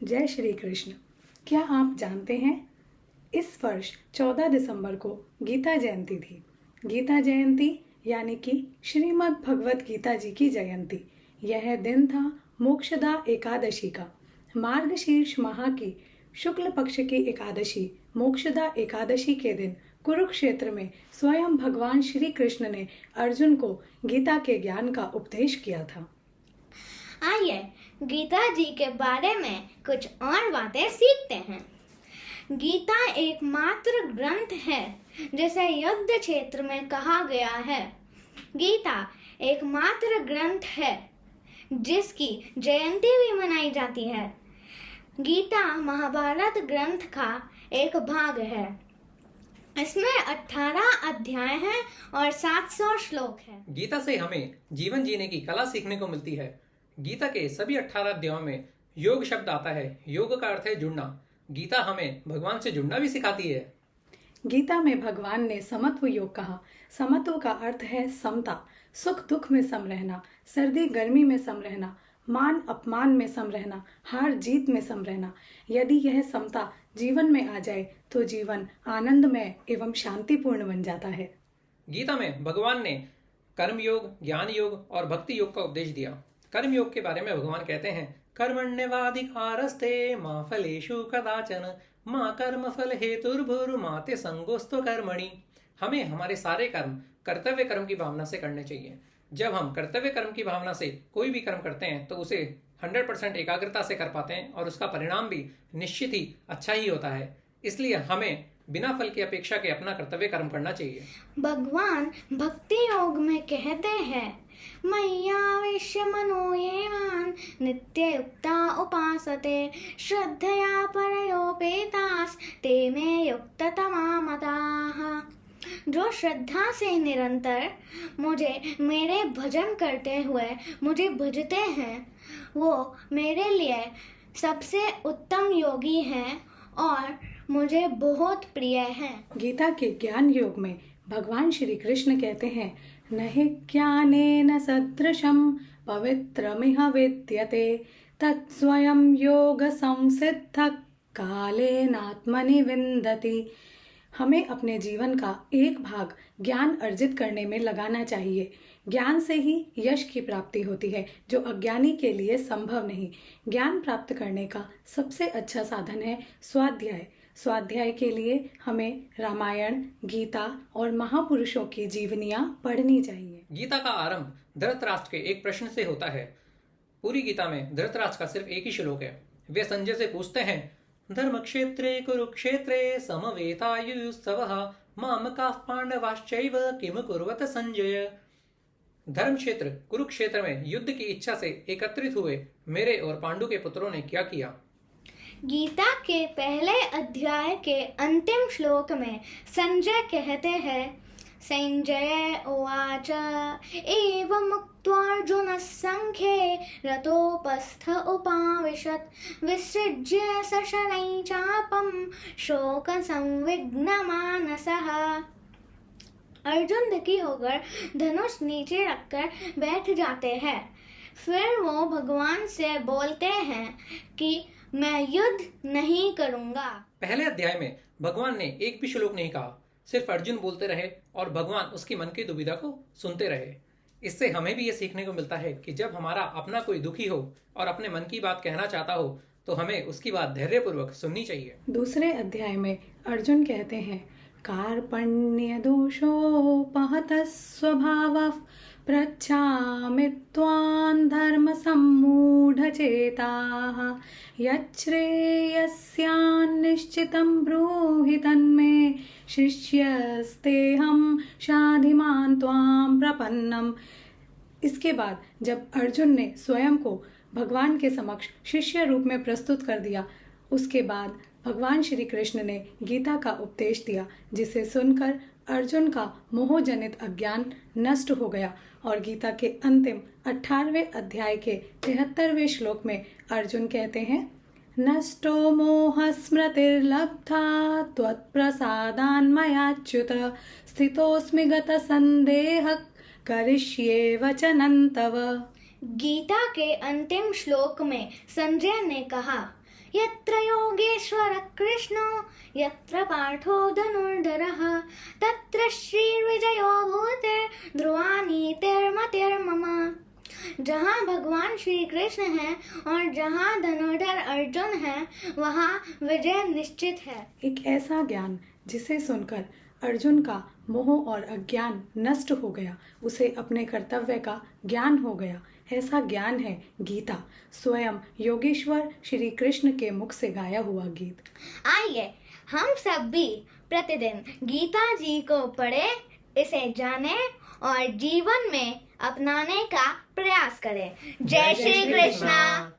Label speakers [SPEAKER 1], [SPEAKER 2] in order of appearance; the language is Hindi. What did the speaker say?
[SPEAKER 1] जय श्री कृष्ण। क्या आप जानते हैं इस वर्ष 14 दिसंबर को गीता जयंती थी। गीता जयंती यानी कि श्रीमद् भगवत गीता जी की जयंती। यह दिन था मोक्षदा एकादशी का। मार्गशीर्ष माह की शुक्ल पक्ष की एकादशी मोक्षदा एकादशी के दिन कुरुक्षेत्र में स्वयं भगवान श्री कृष्ण ने अर्जुन को गीता के ज्ञान का उपदेश किया था।
[SPEAKER 2] आइए गीता जी के बारे में कुछ और बातें सीखते हैं। गीता एकमात्र ग्रंथ है जिसे युद्ध क्षेत्र में कहा गया है। गीता एकमात्र ग्रंथ है जिसकी जयंती भी मनाई जाती है। गीता महाभारत ग्रंथ का एक भाग है। इसमें 18 अध्याय हैं और 700 श्लोक हैं।
[SPEAKER 3] गीता से हमें जीवन जीने की कला सीखने को मिलती है। गीता के सभी 18 अध्यायों में योग शब्द आता है। योग का अर्थ है जुड़ना। गीता हमें भगवान से जुड़ना भी सिखाती है।
[SPEAKER 1] गीता में भगवान ने समत्व योग कहा। समत्व का अर्थ है समता, सुख दुख में सम रहना, सर्दी गर्मी में सम रहना, मान अपमान में सम रहना, हार जीत में सम रहना। यदि यह समता जीवन में आ जाए तो जीवन आनंदमय एवं शांतिपूर्ण बन जाता है।
[SPEAKER 3] गीता में भगवान ने कर्म योग, ज्ञान योग और भक्ति योग का उपदेश दिया। कर्म योग के बारे में भगवान कहते हैं, कर्मण्यवाधिकारस्ते मा फलेषु कदाचन मा कर्म फल हेतुर्भुर्मा ते संगोस्तु कर्मणि। हमें हमारे सारे कर्म कर्तव्य कर्म की भावना से करने चाहिए। जब हम कर्तव्य कर्म की भावना से कोई भी कर्म करते हैं तो उसे 100% एकाग्रता से कर पाते हैं और उसका परिणाम भी निश्चित ही अच्छा ही होता है। इसलिए हमें बिना फल की अपेक्षा के अपना कर्तव्य कर्म करना चाहिए।
[SPEAKER 2] भगवान भक्ति योग में कहते हैं, मय्यावेश्य मनो ये मान नित्य युक्ता उपासते श्रद्धया परयोपेतास ते मे युक्ततमा मताः। जो श्रद्धा से निरंतर मुझे मेरे भजन करते हुए मुझे भजते हैं वो मेरे लिए सबसे उत्तम योगी हैं और मुझे बहुत प्रिय हैं।
[SPEAKER 1] गीता के ज्ञान योग में भगवान श्री कृष्ण कहते हैं, नहि ज्ञानेन सदृशं पवित्रमिह विद्यते तत्स्वयं योग संसिद्धः कालेनात्मनि विन्दति। हमें अपने जीवन का एक भाग ज्ञान अर्जित करने में लगाना चाहिए। ज्ञान से ही यश की प्राप्ति होती है जो अज्ञानी के लिए संभव नहीं। ज्ञान प्राप्त करने का सबसे अच्छा साधन है स्वाध्याय। स्वाध्याय के लिए हमें रामायण, गीता और महापुरुषों की जीवनियां पढ़नी चाहिए।
[SPEAKER 3] गीता का आरंभ धृतराष्ट्र के एक प्रश्न से होता है। पूरी गीता में धृतराष्ट्र का सिर्फ एक ही श्लोक है। वे संजय से पूछते हैं, धर्मक्षेत्रे कुरुक्षेत्रे समवेतायुयुत्सवः मामकाः पांडवाश्चैव किम कुर्वत संजय। धर्म क्षेत्र कुरुक्षेत्र में युद्ध की इच्छा से एकत्रित हुए मेरे और पांडु के पुत्रों ने क्या किया।
[SPEAKER 2] गीता के पहले अध्याय के अंतिम श्लोक में संजय कहते हैं, संजय उवाच एवमुक्त्वार्जुनः संख्ये रतोपस्थ उपाविशत् विसृज्य सशरैः चापं शोकसंविघ्नमानसः। अर्जुन दुखी होकर धनुष नीचे रखकर बैठ जाते हैं। फिर वो भगवान से बोलते हैं कि मैं युद्ध नहीं करूंगा।
[SPEAKER 3] पहले अध्याय में भगवान ने एक भी श्लोक नहीं कहा। सिर्फ अर्जुन बोलते रहे और भगवान उसकी मन की दुविधा को सुनते रहे। इससे हमें भी ये सीखने को मिलता है कि जब हमारा अपना कोई दुखी हो और अपने मन की बात कहना चाहता हो तो हमें उसकी बात धैर्यपूर्वक सुननी चाहिए।
[SPEAKER 1] दूसरे अध्याय में अर्जुन कहते हैं, कार्पण्य दोषोपहतः स्वभावः पृच्छामि त्वां धर्म सम्मूढचेताः यच्छ्रेयस्यान्निश्चितं ब्रूहि तन्मे शिष्यस्तेऽहं शाधिमान् त्वां प्रपन्नम्। इसके बाद जब अर्जुन ने स्वयं को भगवान के समक्ष शिष्य रूप में प्रस्तुत कर दिया, उसके बाद भगवान श्री कृष्ण ने गीता का उपदेश दिया, जिसे सुनकर अर्जुन का मोहजनित अज्ञान नष्ट हो गया और गीता के अंतिम 18वें अध्याय के 73वें श्लोक में अर्जुन कहते हैं, नष्टो मोह स्मृतिर्लब्धा त्वत्प्रसादान्मयाच्युत स्थितोऽस्मि गतसन्देहः करिष्ये वचनं तव।
[SPEAKER 2] गीता के अंतिम श्लोक में संजय ने कहा, यत्र योगेश्वर कृष्णो यत्र पार्थो धनुर्धरः तत्र श्रीर्विजयो भूते ध्रुवा नीतिर्मतिर्मम। जहाँ भगवान श्री कृष्ण है और जहाँ धनुर्धर अर्जुन है वहाँ विजय निश्चित है।
[SPEAKER 1] एक ऐसा ज्ञान जिसे सुनकर अर्जुन का मोह और अज्ञान नष्ट हो गया, उसे अपने कर्तव्य का ज्ञान हो गया। ऐसा ज्ञान है गीता, स्वयं योगेश्वर श्री कृष्ण के मुख से गाया हुआ गीत।
[SPEAKER 2] आइए हम सब भी प्रतिदिन गीता जी को पढ़े, इसे जाने और जीवन में अपनाने का प्रयास करें। जय श्री कृष्णा।